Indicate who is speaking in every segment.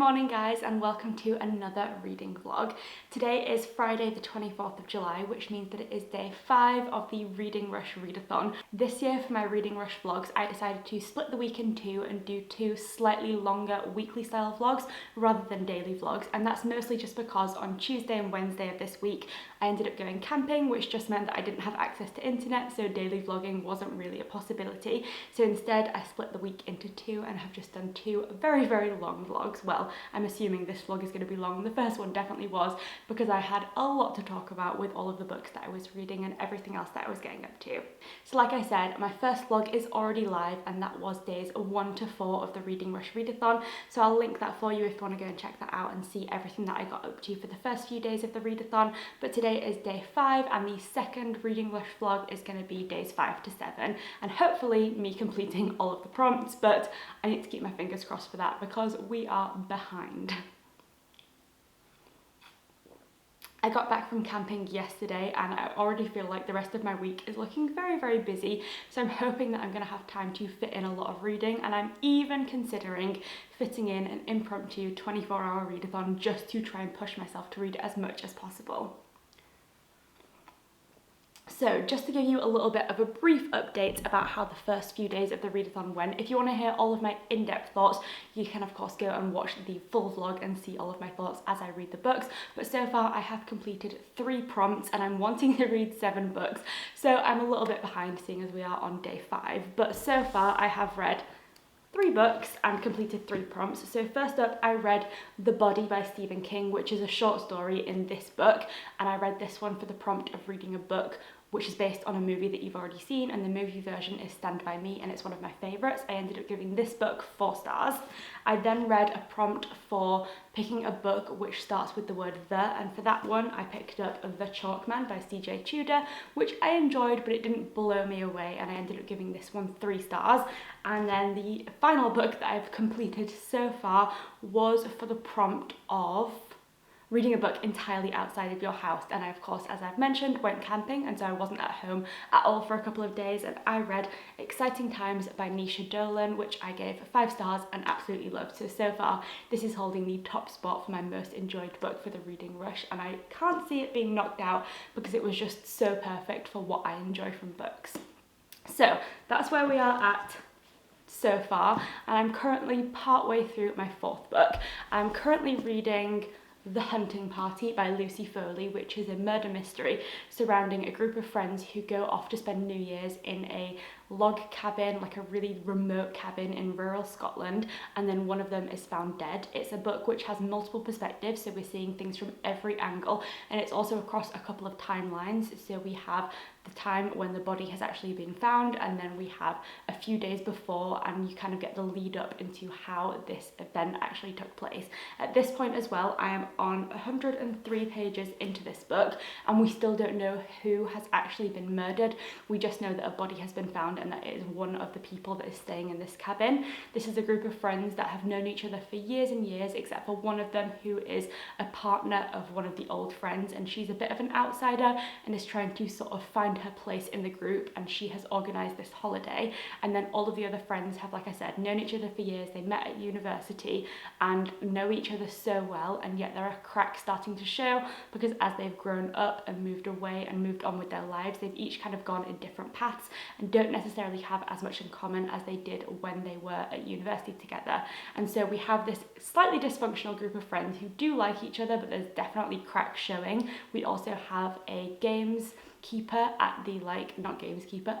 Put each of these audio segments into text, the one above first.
Speaker 1: morning guys, and welcome to another reading vlog. Today is Friday the 24th of July, which means that it is day 5 of the Reading Rush readathon. This year for my Reading Rush vlogs I decided to split the week in two and do 2 slightly longer weekly style vlogs rather than daily vlogs, and that's mostly just because on Tuesday and Wednesday of this week I ended up going camping, which just meant that I didn't have access to internet, so daily vlogging wasn't really a possibility. So instead I split the week into 2 and have just done 2 very long vlogs. Well, I'm assuming this vlog is going to be long. The first one definitely was, because I had a lot to talk about with all of the books that I was reading and everything else that I was getting up to. So like I said, my first vlog is already live, and that was days 1 to 4 of the Reading Rush readathon, so I'll link that for you if you want to go and check that out and see everything that I got up to for the first few days of the readathon. But today is day 5, and the second Reading Rush vlog is going to be days 5 to 7, and hopefully me completing all of the prompts, but I need to keep my fingers crossed for that because we are behind. I got back from camping yesterday and I already feel like the rest of my week is looking very busy, so I'm hoping that I'm going to have time to fit in a lot of reading, and I'm even considering fitting in an impromptu 24-hour readathon just to try and push myself to read as much as possible. So just to give you a little bit of a brief update about how the first few days of the readathon went, if you want to hear all of my in-depth thoughts, you can of course go and watch the full vlog and see all of my thoughts as I read the books. But so far I have completed 3 prompts and I'm wanting to read 7 books, so I'm a little bit behind seeing as we are on day 5. But so far I have read 3 books and completed 3 prompts. So first up I read The Body by Stephen King, which is a short story in this book, and I read this one for the prompt of reading a book which is based on a movie that you've already seen, and the movie version is Stand By Me, and it's one of my favourites. I ended up giving this book 4 stars. I then read a prompt for picking a book which starts with the word the, and for that one I picked up The Chalkman by CJ Tudor, which I enjoyed, but it didn't blow me away, and I ended up giving this one 3 stars. And then the final book that I've completed so far was for the prompt of reading a book entirely outside of your house, and I of course, as I've mentioned, went camping, and so I wasn't at home at all for a couple of days, and I read Exciting Times by Nisha Dolan, which I gave 5 stars and absolutely loved. So far this is holding the top spot for my most enjoyed book for the Reading Rush, and I can't see it being knocked out because it was just so perfect for what I enjoy from books. So that's where we are at so far, and I'm currently partway through my 4th book. I'm currently reading The Hunting Party by Lucy Foley, which is a murder mystery surrounding a group of friends who go off to spend New Year's in a log cabin, like a really remote cabin in rural Scotland, and then one of them is found dead. It's a book which has multiple perspectives, so we're seeing things from every angle, and it's also across a couple of timelines. So we have the time when the body has actually been found, and then we have a few days before, and you kind of get the lead up into how this event actually took place. At this point as well, I am on 103 pages into this book, and we still don't know who has actually been murdered. We just know that a body has been found and that it is one of the people that is staying in this cabin. This is a group of friends that have known each other for years and years, except for one of them who is a partner of one of the old friends, and she's a bit of an outsider and is trying to sort of find her place in the group, and she has organised this holiday. And then all of the other friends have, like I said, known each other for years. They met at university and know each other so well, and yet there are cracks starting to show because as they've grown up and moved away and moved on with their lives, they've each kind of gone in different paths and don't necessarily have as much in common as they did when they were at university together. And so we have this slightly dysfunctional group of friends who do like each other, but there's definitely cracks showing. We also have a gamekeeper at the,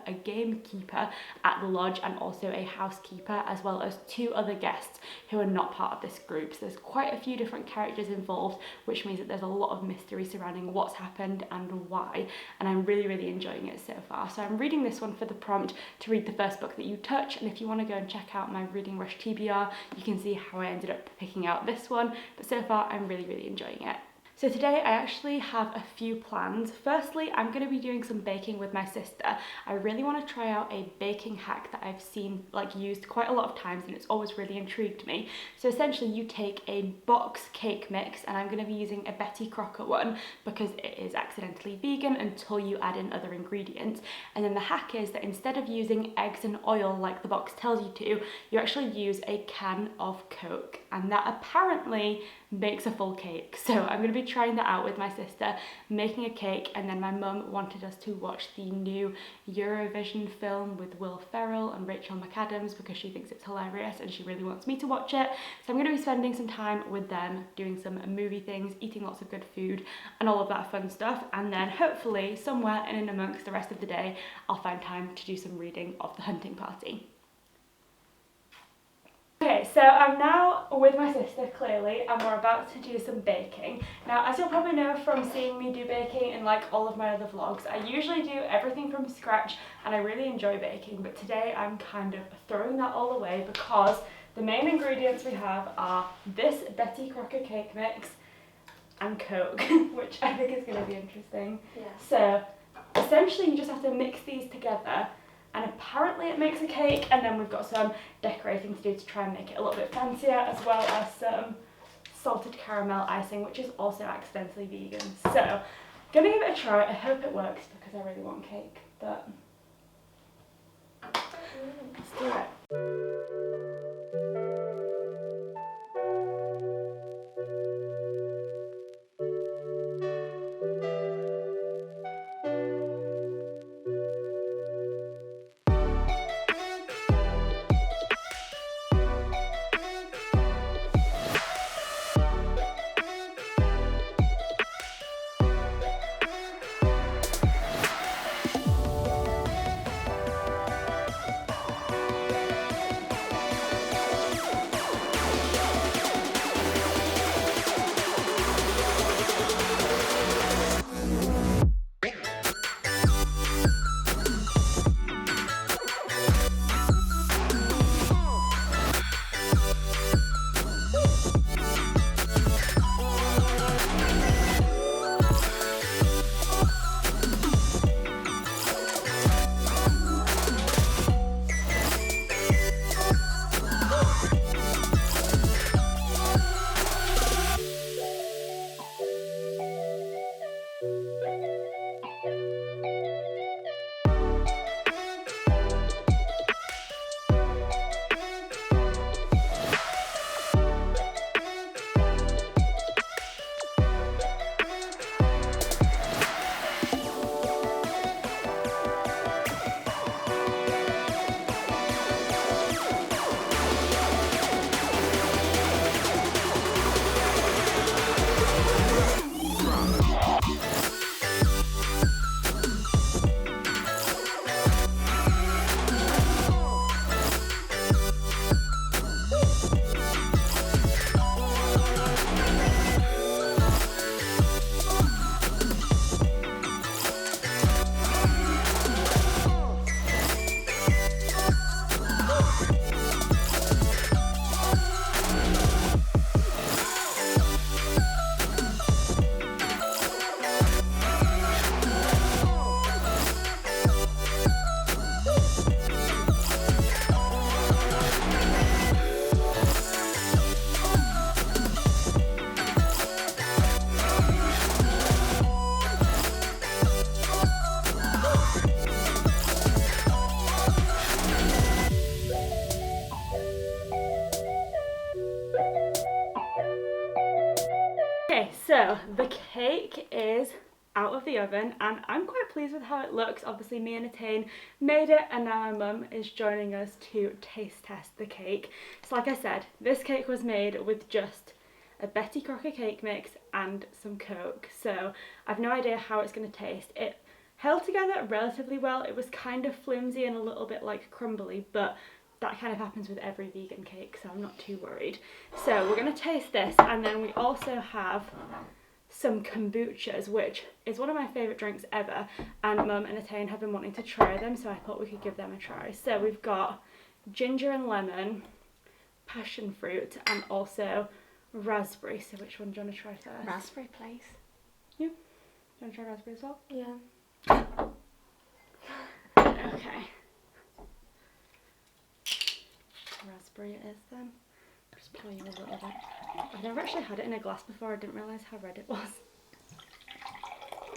Speaker 1: a gamekeeper at the lodge, and also a housekeeper, as well as 2 other guests who are not part of this group. So there's quite a few different characters involved, which means that there's a lot of mystery surrounding what's happened and why, and I'm really enjoying it so far. So I'm reading this one for the prompt to read the first book that you touch, and if you want to go and check out my Reading Rush TBR, you can see how I ended up picking out this one. But so far I'm really enjoying it. So today I actually have a few plans. Firstly, I'm going to be doing some baking with my sister. I really want to try out a baking hack that I've seen used quite a lot of times and it's always really intrigued me. So essentially you take a box cake mix, and I'm going to be using a Betty Crocker one because it is accidentally vegan until you add in other ingredients. And then the hack is that instead of using eggs and oil like the box tells you to, you actually use a can of Coke, and that apparently makes a full cake. So I'm going to be trying that out with my sister, making a cake, and then my mum wanted us to watch the new Eurovision film with Will Ferrell and Rachel McAdams because she thinks it's hilarious and she really wants me to watch it. So I'm going to be spending some time with them, doing some movie things, eating lots of good food and all of that fun stuff, and then hopefully somewhere in and amongst the rest of the day I'll find time to do some reading of The Hunting Party. Okay, so I'm now with my sister, clearly, and we're about to do some baking. Now, as you'll probably know from seeing me do baking in all of my other vlogs, I usually do everything from scratch and I really enjoy baking, but today I'm kind of throwing that all away because the main ingredients we have are this Betty Crocker cake mix and Coke, which I think is going to be interesting. Yeah. So, essentially you just have to mix these together, and apparently it makes a cake, and then we've got some decorating to do to try and make it a little bit fancier, as well as some salted caramel icing, which is also accidentally vegan. So, gonna give it a try. I hope it works because I really want cake, but let's do it. Okay, so the cake is out of the oven and I'm quite pleased with how it looks. Obviously me and Attain made it and now my mum is joining us to taste test the cake. So like I said, this cake was made with just a Betty Crocker cake mix and some Coke. So I've no idea how it's going to taste. It held together relatively well. It was kind of flimsy and a little bit crumbly, but that kind of happens with every vegan cake, so I'm not too worried. So we're going to taste this, and then we also have some kombuchas, which is one of my favourite drinks ever, and Mum and Attain have been wanting to try them, so I thought we could give them a try. So we've got ginger and lemon, passion fruit, and also raspberry. So which one do you want to try first?
Speaker 2: Raspberry, please.
Speaker 1: Yeah. Do you want to try raspberry as well?
Speaker 2: Yeah.
Speaker 1: Okay. Raspberry it is then. Just pour you a little bit. I've never actually had it in a glass before. I didn't realise how red it was.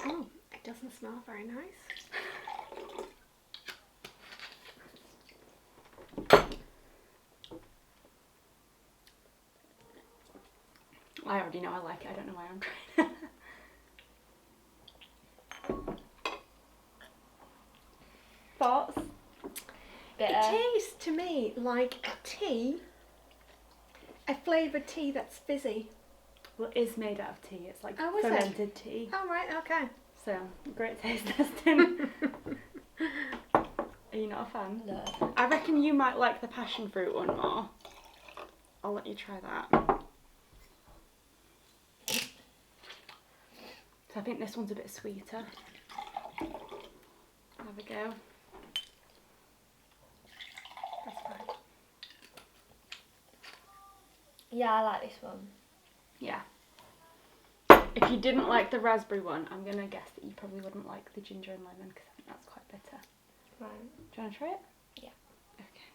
Speaker 2: Oh, it doesn't smell very nice.
Speaker 1: I already know I like it. I don't know why I'm trying. Thoughts?
Speaker 2: Bitter. It tastes to me like a tea, a flavoured tea that's fizzy.
Speaker 1: Well, it is made out of tea. It's like
Speaker 2: Oh, is
Speaker 1: fermented tea.
Speaker 2: Oh, right, okay.
Speaker 1: So, great taste testing. Are you not a fan?
Speaker 2: No.
Speaker 1: I reckon you might like the passion fruit one more. I'll let you try that. So I think this one's a bit sweeter. Have a go.
Speaker 2: That's fine.
Speaker 3: Yeah, I like this one.
Speaker 1: Yeah. If you didn't like the raspberry one, I'm going to guess that you probably wouldn't like the ginger and lemon because I think that's quite bitter.
Speaker 3: Right.
Speaker 1: Do you want to try it?
Speaker 3: Yeah.
Speaker 1: Okay.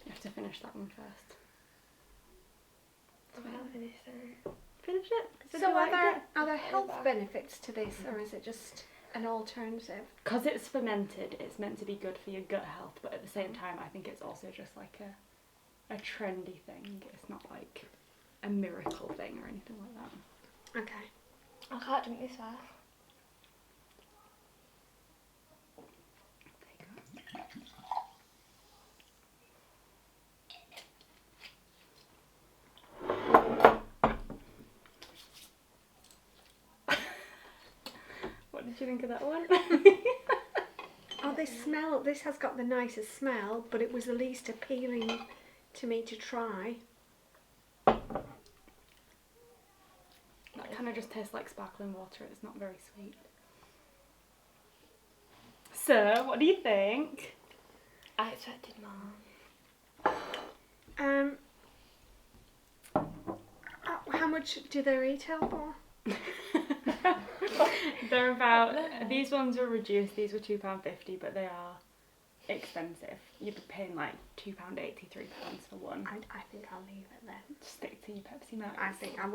Speaker 1: You have to finish that one first. Finish it?
Speaker 2: So are there health benefits to this, or is it just an alternative?
Speaker 1: Because it's fermented, it's meant to be good for your gut health, but at the same time I think it's also just like a trendy thing. It's not like a miracle thing or anything like that.
Speaker 2: Okay.
Speaker 3: I can't drink this fast.
Speaker 1: There you go. What did you think of that one?
Speaker 2: Oh, this has got the nicest smell, but it was the least appealing to me to try.
Speaker 1: That kind of just tastes like sparkling water. It's not very sweet. So, what do you think?
Speaker 3: I expected more.
Speaker 2: How much do they retail for?
Speaker 1: They're about, these ones were reduced, these were £2.50, but they are expensive. You'd be paying like £2.80, £3 for one.
Speaker 2: I think I'll leave it then.
Speaker 1: Stick to your Pepsi Max.
Speaker 2: I think I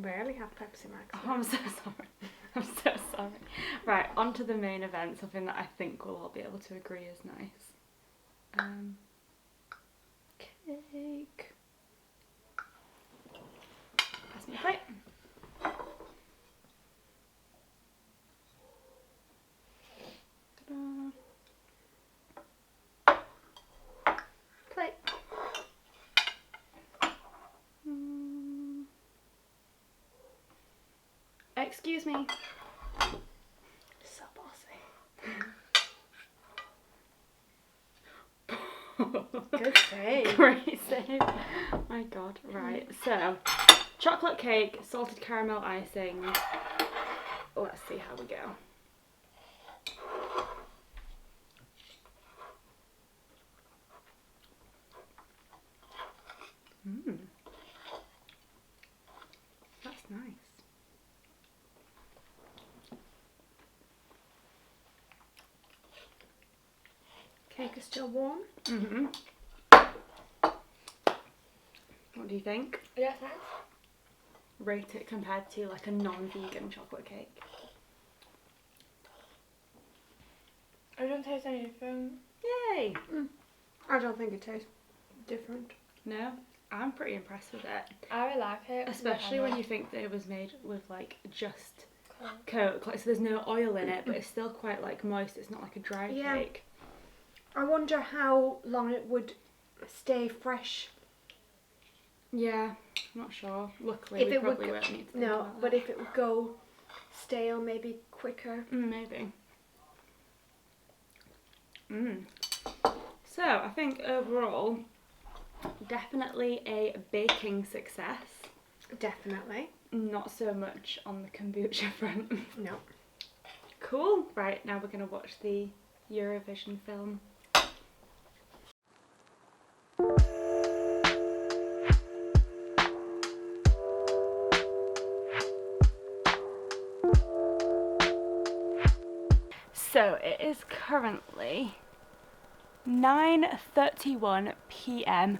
Speaker 2: rarely have Pepsi Max.
Speaker 1: Oh, I'm so sorry. I'm so sorry. Right, on to the main event, something that I think we'll all be able to agree is nice. Cake. Pass me a plate.
Speaker 2: Plate.
Speaker 1: Excuse me.
Speaker 2: So bossy. Good save.
Speaker 1: Great save. My God. Right. So, chocolate cake, salted caramel icing. Let's see how we go. That's nice.
Speaker 2: Cake is still warm.
Speaker 1: What do you think?
Speaker 3: Yeah, it's nice.
Speaker 1: Rate it compared to like a non-vegan chocolate cake.
Speaker 3: I don't taste any different.
Speaker 1: Yay!
Speaker 2: I don't think it tastes different.
Speaker 1: No? I'm pretty impressed with it.
Speaker 3: I really like it.
Speaker 1: Especially when you think that it was made with like just Coke. Like, so there's no oil in it, but it's still quite like moist. It's not like a dry cake.
Speaker 2: I wonder how long it would stay fresh.
Speaker 1: Yeah, I'm not sure. Luckily,
Speaker 2: If
Speaker 1: we
Speaker 2: it would
Speaker 1: probably won't need to think
Speaker 2: No,
Speaker 1: about
Speaker 2: but
Speaker 1: that.
Speaker 2: if it would go stale maybe quicker.
Speaker 1: Maybe. So, I think overall, definitely a baking success.
Speaker 2: Definitely.
Speaker 1: Not so much on the kombucha front.
Speaker 2: No.
Speaker 1: Cool. Right, now we're going to watch the Eurovision film. So it is currently 9:31 p.m.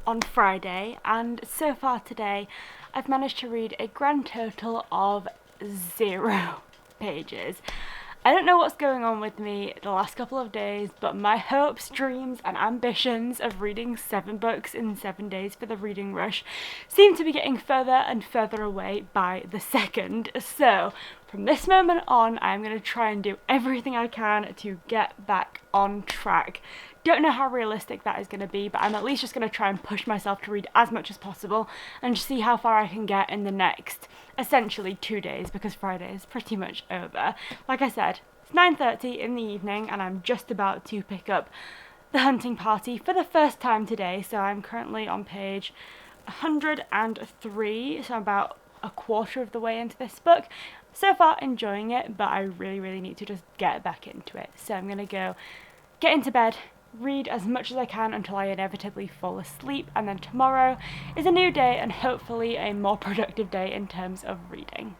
Speaker 1: on Friday, and so far today I've managed to read a grand total of 0 pages. I don't know what's going on with me the last couple of days, but my hopes, dreams and ambitions of reading 7 books in 7 days for the reading rush seem to be getting further and further away by the second. So from this moment on, I'm going to try and do everything I can to get back on track. Don't know how realistic that is going to be, but I'm at least just going to try and push myself to read as much as possible and just see how far I can get in the next essentially 2 days, because Friday is pretty much over. Like I said, it's 9:30 in the evening and I'm just about to pick up The Hunting Party for the first time today. So I'm currently on page 103, so I'm about a quarter of the way into this book. So far enjoying it, but I really need to just get back into it. So I'm gonna go get into bed, read as much as I can until I inevitably fall asleep, and then tomorrow is a new day and hopefully a more productive day in terms of reading.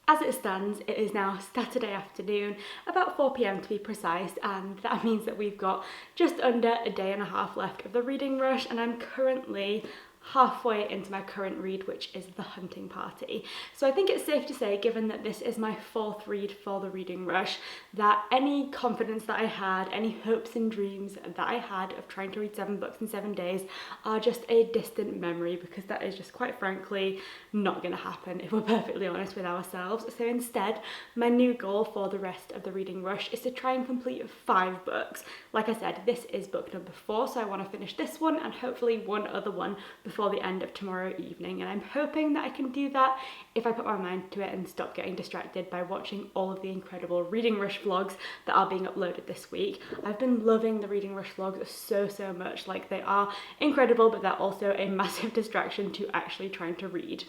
Speaker 1: As it stands, it is now Saturday afternoon, about 4 p.m. to be precise, and that means that we've got just under a day and a half left of the reading rush, and I'm currently halfway into my current read, which is The Hunting Party. So I think it's safe to say, given that this is my 4th read for the reading rush, that any confidence that I had, any hopes and dreams that I had of trying to read 7 books in 7 days are just a distant memory, because that is just quite frankly not going to happen if we're perfectly honest with ourselves. So instead, my new goal for the rest of the reading rush is to try and complete 5 books. Like I said, this is book number 4, so I want to finish this one and hopefully one other one before the end of tomorrow evening, and I'm hoping that I can do that if I put my mind to it and stop getting distracted by watching all of the incredible reading rush vlogs that are being uploaded this week. I've been loving the reading rush vlogs so much. Like, they are incredible, but they're also a massive distraction to actually trying to read.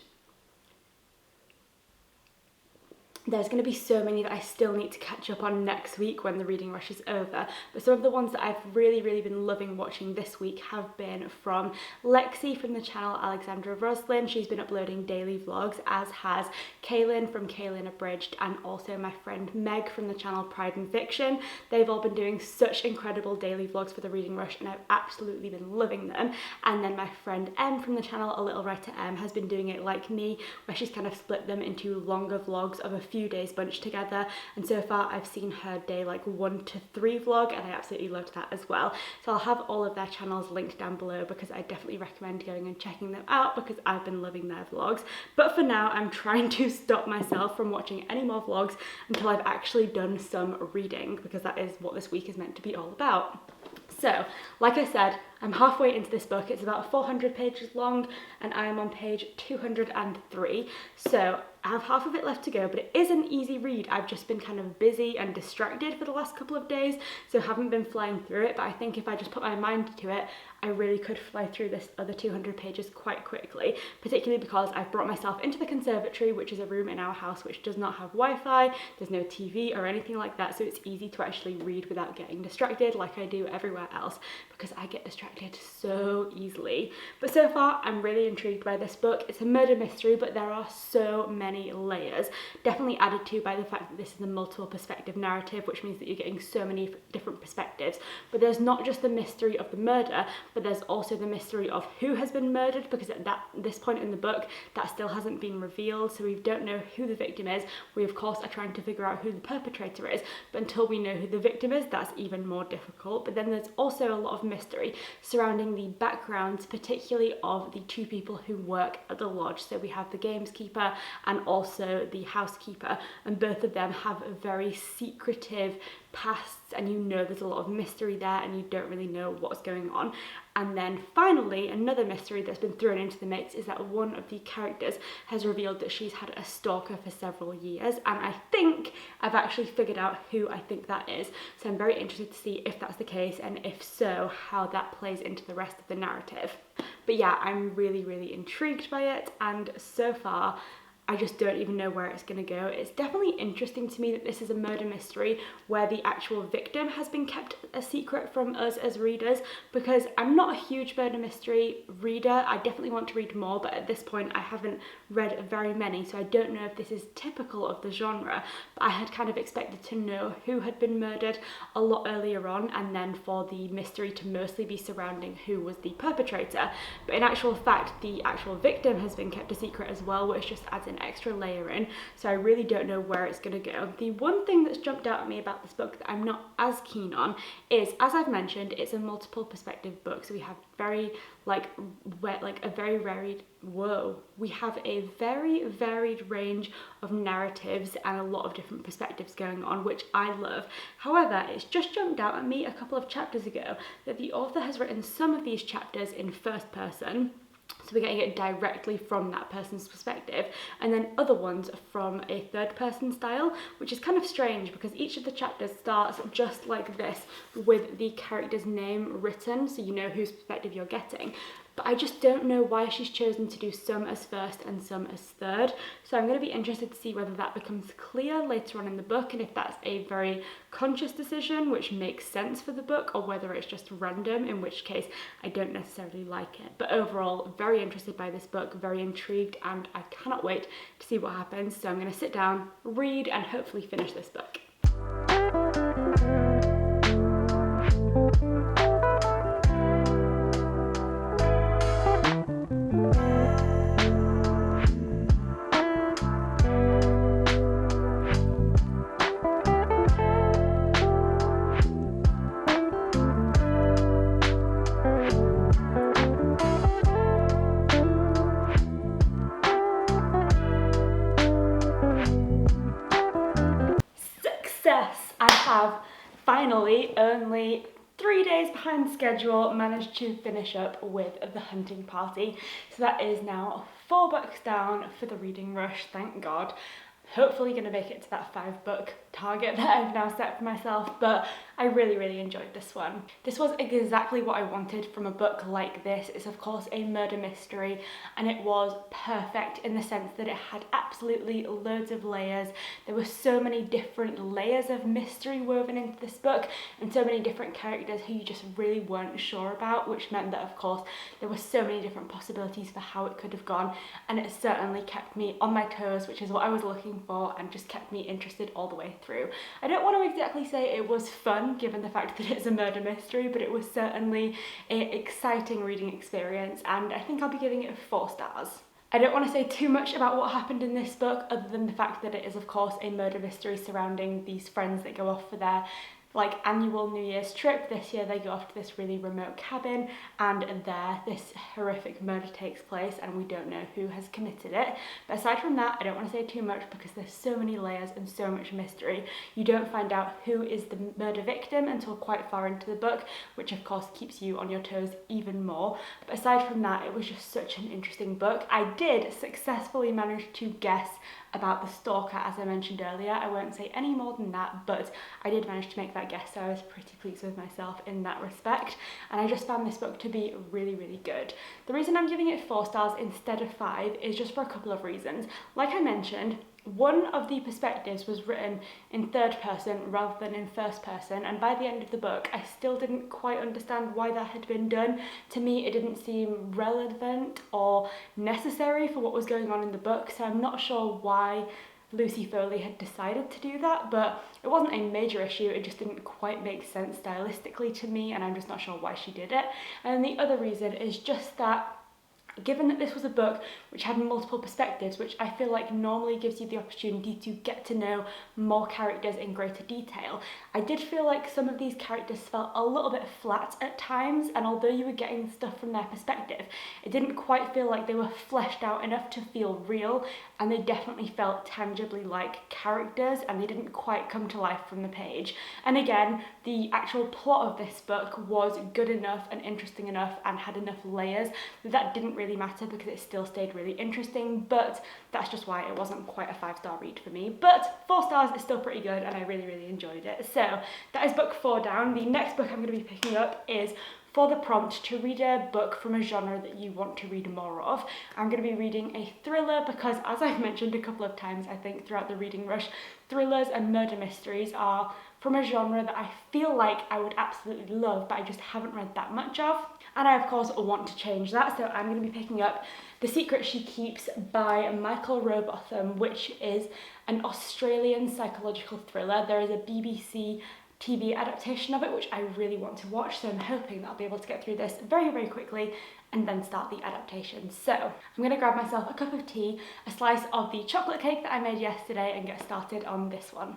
Speaker 1: There's going to be so many that I still need to catch up on next week when the reading rush is over, but some of the ones that I've really been loving watching this week have been from Lexi from the channel Alexandra Roslin. She's been uploading daily vlogs, as has Kaylin from Kaylin Abridged, and also my friend Meg from the channel Pride and Fiction. They've all been doing such incredible daily vlogs for the reading rush and I've absolutely been loving them. And then my friend Em from the channel A Little Writer Em has been doing it like me, where she's kind of split them into longer vlogs of a few few days bunched together, and so far I've seen her day like 1 to 3 vlog, and I absolutely loved that as well. So I'll have all of their channels linked down below because I definitely recommend going and checking them out because I've been loving their vlogs. But for now, I'm trying to stop myself from watching any more vlogs until I've actually done some reading, because that is what this week is meant to be all about. So, like I said, I'm halfway into this book. It's about 400 pages long and I am on page 203. So I have half of it left to go, but it is an easy read. I've just been kind of busy and distracted for the last couple of days, so haven't been flying through it, but I think if I just put my mind to it, I really could fly through this other 200 pages quite quickly, particularly because I've brought myself into the conservatory, which is a room in our house which does not have Wi-Fi, there's no TV or anything like that, so it's easy to actually read without getting distracted like I do everywhere else, because I get distracted so easily. But so far, I'm really intrigued by this book. It's a murder mystery, but there are so many layers, definitely added to by the fact that this is a multiple perspective narrative, which means that you're getting so many different perspectives. But there's not just the mystery of the murder, but there's also the mystery of who has been murdered, because at this point in the book, that still hasn't been revealed, so we don't know who the victim is. We, of course, are trying to figure out who the perpetrator is, but until we know who the victim is, that's even more difficult. But then there's also a lot of mystery surrounding the backgrounds, particularly of the two people who work at the lodge. So we have the gameskeeper and also the housekeeper, and both of them have very secretive pasts, and you know there's a lot of mystery there and you don't really know what's going on. And then finally, another mystery that's been thrown into the mix is that one of the characters has revealed that she's had a stalker for several years, and I think I've actually figured out who I think that is. So I'm very interested to see if that's the case, and if so, how that plays into the rest of the narrative. But yeah, I'm really, really intrigued by it, and so far, I just don't even know where it's going to go. It's definitely interesting to me that this is a murder mystery where the actual victim has been kept a secret from us as readers, because I'm not a huge murder mystery reader. I definitely want to read more, but at this point I haven't read very many, so I don't know if this is typical of the genre. But I had kind of expected to know who had been murdered a lot earlier on, and then for the mystery to mostly be surrounding who was the perpetrator. But in actual fact, the actual victim has been kept a secret as well, which just adds an extra layer in, so I really don't know where it's going to go. The one thing that's jumped out at me about this book that I'm not as keen on is, as I've mentioned, it's a multiple perspective book, so we have very we have a very varied range of narratives and a lot of different perspectives going on, which I love. However, it's just jumped out at me a couple of chapters ago that the author has written some of these chapters in first person, so we're getting it directly from that person's perspective, and then other ones from a third person style, which is kind of strange because each of the chapters starts just like this with the character's name written, so you know whose perspective you're getting. But I just don't know why she's chosen to do some as first and some as third. So I'm going to be interested to see whether that becomes clear later on in the book, and if that's a very conscious decision which makes sense for the book, or whether it's just random, in which case I don't necessarily like it. But overall, very interested by this book, very intrigued, and I cannot wait to see what happens. So I'm going to sit down, read, and hopefully finish this book. I have finally, only 3 days behind schedule, managed to finish up with The Hunting Party. So that is now 4 books down for the reading rush, thank God. Hopefully going to make it to that 5-book target that I've now set for myself, but I really enjoyed this one. This was exactly what I wanted from a book like this. It's of course a murder mystery, and it was perfect in the sense that it had absolutely loads of layers. There were so many different layers of mystery woven into this book, and so many different characters who you just really weren't sure about, which meant that of course there were so many different possibilities for how it could have gone, and it certainly kept me on my toes, which is what I was looking for, and just kept me interested all the way through. I don't want to exactly say it was fun given the fact that it's a murder mystery, but it was certainly an exciting reading experience, and I think I'll be giving it 4 stars. I don't want to say too much about what happened in this book other than the fact that it is of course a murder mystery surrounding these friends that go off for their annual New Year's trip. This year they go off to this really remote cabin, and there this horrific murder takes place and we don't know who has committed it. But aside from that, I don't want to say too much because there's so many layers and so much mystery. You don't find out who is the murder victim until quite far into the book, which of course keeps you on your toes even more. But aside from that, it was just such an interesting book. I did successfully manage to guess about the stalker, as I mentioned earlier. I won't say any more than that, but I did manage to make that guess, so I was pretty pleased with myself in that respect, and I just found this book to be really, really good. The reason I'm giving it 4 stars instead of 5 is just for a couple of reasons. Like I mentioned, one of the perspectives was written in 3rd person rather than in 1st person, and by the end of the book I still didn't quite understand why that had been done. To me it didn't seem relevant or necessary for what was going on in the book, so I'm not sure why Lucy Foley had decided to do that, but it wasn't a major issue, it just didn't quite make sense stylistically to me, and I'm just not sure why she did it. And the other reason is just that given that this was a book which had multiple perspectives, which I feel like normally gives you the opportunity to get to know more characters in greater detail, I did feel like some of these characters felt a little bit flat at times, and although you were getting stuff from their perspective, it didn't quite feel like they were fleshed out enough to feel real, and they definitely felt tangibly like characters, and they didn't quite come to life from the page. And again, the actual plot of this book was good enough and interesting enough and had enough layers that didn't really matter because it still stayed really interesting, but that's just why it wasn't quite a 5-star read for me. But 4 stars is still pretty good and I really, really enjoyed it. So that is book 4 down. The next book I'm going to be picking up is for the prompt to read a book from a genre that you want to read more of. I'm going to be reading a thriller because, as I've mentioned a couple of times I think throughout the reading rush, thrillers and murder mysteries are from a genre that I feel like I would absolutely love, but I just haven't read that much of. And I of course want to change that, so I'm going to be picking up The Secret She Keeps by Michael Robotham, which is an Australian psychological thriller. There is a BBC TV adaptation of it, which I really want to watch, so I'm hoping that I'll be able to get through this very, very quickly and then start the adaptation. So I'm going to grab myself a cup of tea, a slice of the chocolate cake that I made yesterday, and get started on this one.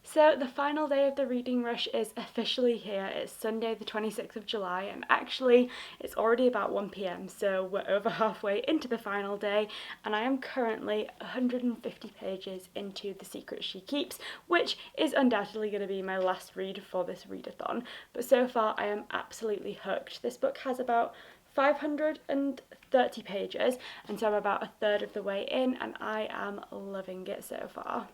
Speaker 1: So the final day of the reading rush is officially here. It's Sunday the 26th of July, and actually it's already about 1 p.m, so we're over halfway into the final day, and I am currently 150 pages into The Secret She Keeps, which is undoubtedly going to be my last read for this readathon, but so far I am absolutely hooked. This book has about 530 pages, and so I'm about a third of the way in, and I am loving it so far.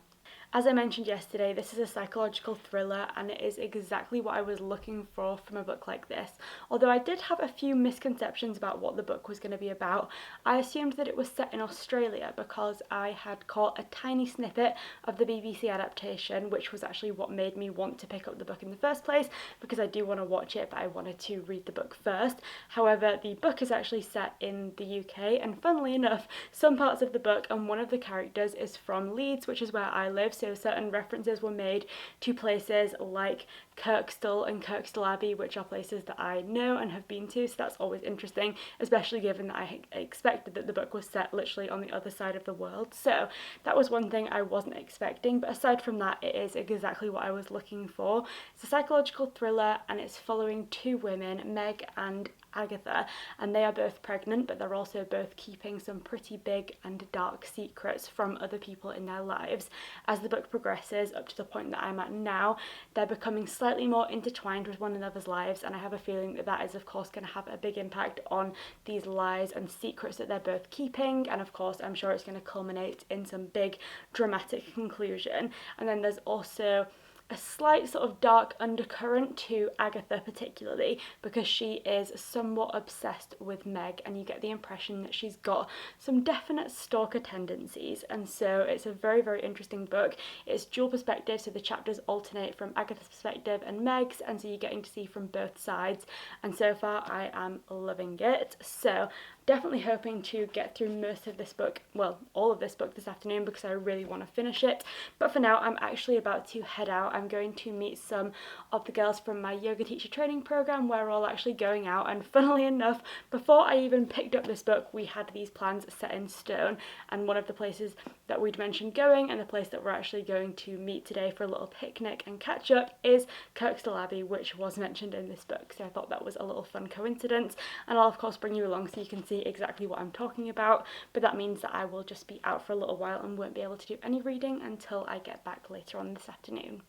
Speaker 1: As I mentioned yesterday, this is a psychological thriller, and it is exactly what I was looking for from a book like this. Although I did have a few misconceptions about what the book was going to be about, I assumed that it was set in Australia because I had caught a tiny snippet of the BBC adaptation, which was actually what made me want to pick up the book in the first place, because I do want to watch it, but I wanted to read the book first. However, the book is actually set in the UK, and funnily enough, some parts of the book and one of the characters is from Leeds, which is where I live, so certain references were made to places like Kirkstall and Kirkstall Abbey, which are places that I know and have been to, so that's always interesting, especially given that I expected that the book was set literally on the other side of the world. So that was one thing I wasn't expecting, but aside from that, it is exactly what I was looking for. It's a psychological thriller, and it's following 2 women, Meg and Agatha, and they are both pregnant, but they're also both keeping some pretty big and dark secrets from other people in their lives. As the book progresses up to the point that I'm at now, they're becoming slightly more intertwined with one another's lives, and I have a feeling that that is of course going to have a big impact on these lies and secrets that they're both keeping, and of course I'm sure it's going to culminate in some big dramatic conclusion. And then there's also a slight sort of dark undercurrent to Agatha particularly, because she is somewhat obsessed with Meg, and you get the impression that she's got some definite stalker tendencies, and so it's a very, very interesting book. It's dual perspective, so the chapters alternate from Agatha's perspective and Meg's, and so you're getting to see from both sides, and so far I am loving it. So definitely hoping to get through most of this book, well, all of this book this afternoon, because I really want to finish it. But for now, I'm actually about to head out. I'm going to meet some of the girls from my yoga teacher training program, where we're all actually going out, and funnily enough, before I even picked up this book, we had these plans set in stone, and one of the places that we'd mentioned going, and the place that we're actually going to meet today for a little picnic and catch up, is Kirkstall Abbey, which was mentioned in this book, so I thought that was a little fun coincidence, and I'll of course bring you along so you can see exactly what I'm talking about, but that means that I will just be out for a little while and won't be able to do any reading until I get back later on this afternoon.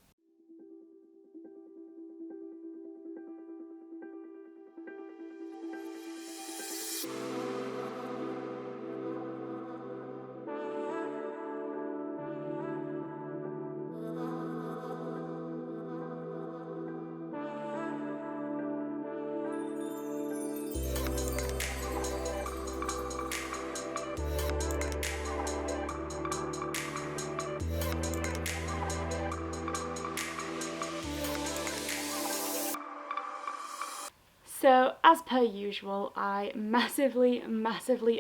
Speaker 1: So, as per usual, I massively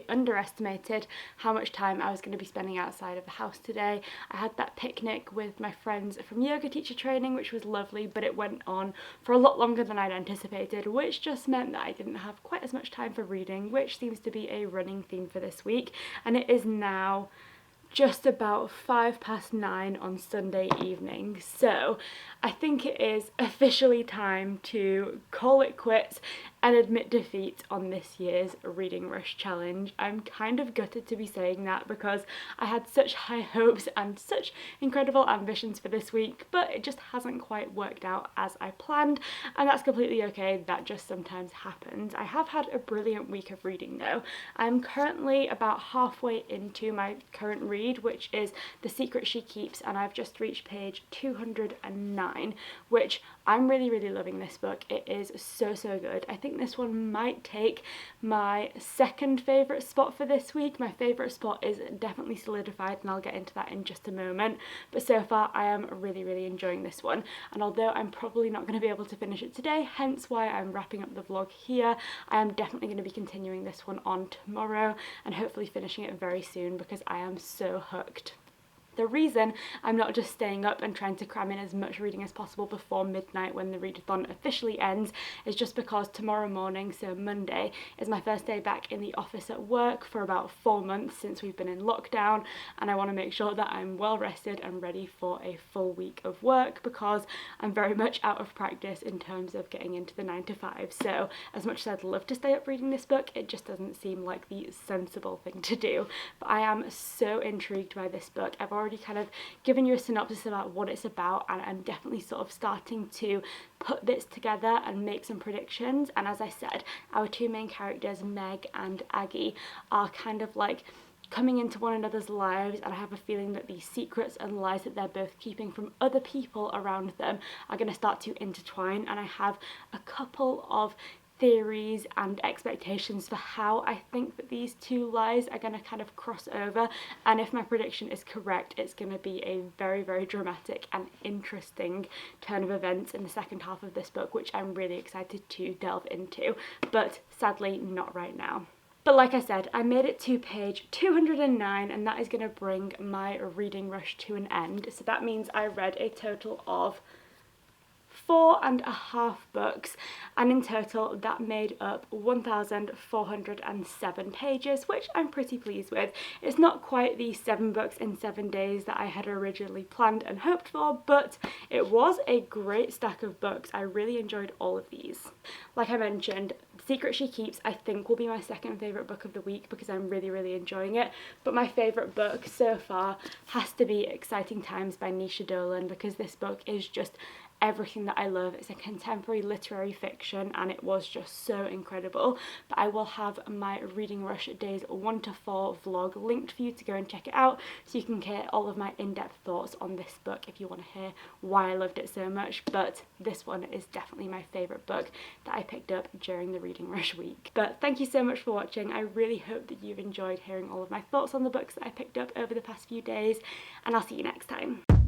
Speaker 1: underestimated how much time I was going to be spending outside of the house today. I had that picnic with my friends from yoga teacher training, which was lovely, but it went on for a lot longer than I'd anticipated, which just meant that I didn't have quite as much time for reading, which seems to be a running theme for this week, and it is now just about 9:05 on Sunday evening, so I think it is officially time to call it quits and admit defeat on this year's Reading Rush Challenge. I'm kind of gutted to be saying that because I had such high hopes and such incredible ambitions for this week, but it just hasn't quite worked out as I planned, and that's completely okay. That just sometimes happens. I have had a brilliant week of reading though. I'm currently about halfway into my current read, which is The Secret She Keeps, and I've just reached page 209, which I'm really loving this book. It is so good. I think this one might take my second favourite spot for this week. My favourite spot is definitely solidified, and I'll get into that in just a moment, but so far I am really enjoying this one, and although I'm probably not going to be able to finish it today, hence why I'm wrapping up the vlog here, I am definitely going to be continuing this one on tomorrow and hopefully finishing it very soon because I am so hooked. The reason I'm not just staying up and trying to cram in as much reading as possible before midnight when the readathon officially ends is just because tomorrow morning, so Monday, is my first day back in the office at work for about 4 months since we've been in lockdown, and I want to make sure that I'm well rested and ready for a full week of work because I'm very much out of practice in terms of getting into the 9 to 5. So as much as I'd love to stay up reading this book, it just doesn't seem like the sensible thing to do. But I am so intrigued by this book. I've already kind of given you a synopsis about what it's about, and I'm definitely sort of starting to put this together and make some predictions. And as I said, our two main characters, Meg and Aggie, are kind of like coming into one another's lives, and I have a feeling that these secrets and lies that they're both keeping from other people around them are going to start to intertwine, and I have a couple of theories and expectations for how I think that these two lies are going to kind of cross over, and if my prediction is correct, it's going to be a very dramatic and interesting turn of events in the second half of this book, which I'm really excited to delve into, but sadly not right now. But like I said, I made it to page 209, and that is going to bring my reading rush to an end. So that means I read a total of 4.5 books, and in total that made up 1,407 pages, which I'm pretty pleased with. It's not quite the 7 books in 7 days that I had originally planned and hoped for, but it was a great stack of books. I really enjoyed all of these. Like I mentioned, The Secret She Keeps I think will be my second favourite book of the week because I'm really enjoying it, but my favourite book so far has to be Exciting Times by Nisha Dolan, because this book is just everything that I love. It's a contemporary literary fiction and it was just so incredible. But I will have my Reading Rush days 1 to 4 vlog linked for you to go and check it out, so you can get all of my in-depth thoughts on this book if you want to hear why I loved it so much. But this one is definitely my favourite book that I picked up during the Reading Rush week. But thank you so much for watching. I really hope that you've enjoyed hearing all of my thoughts on the books that I picked up over the past few days, and I'll see you next time.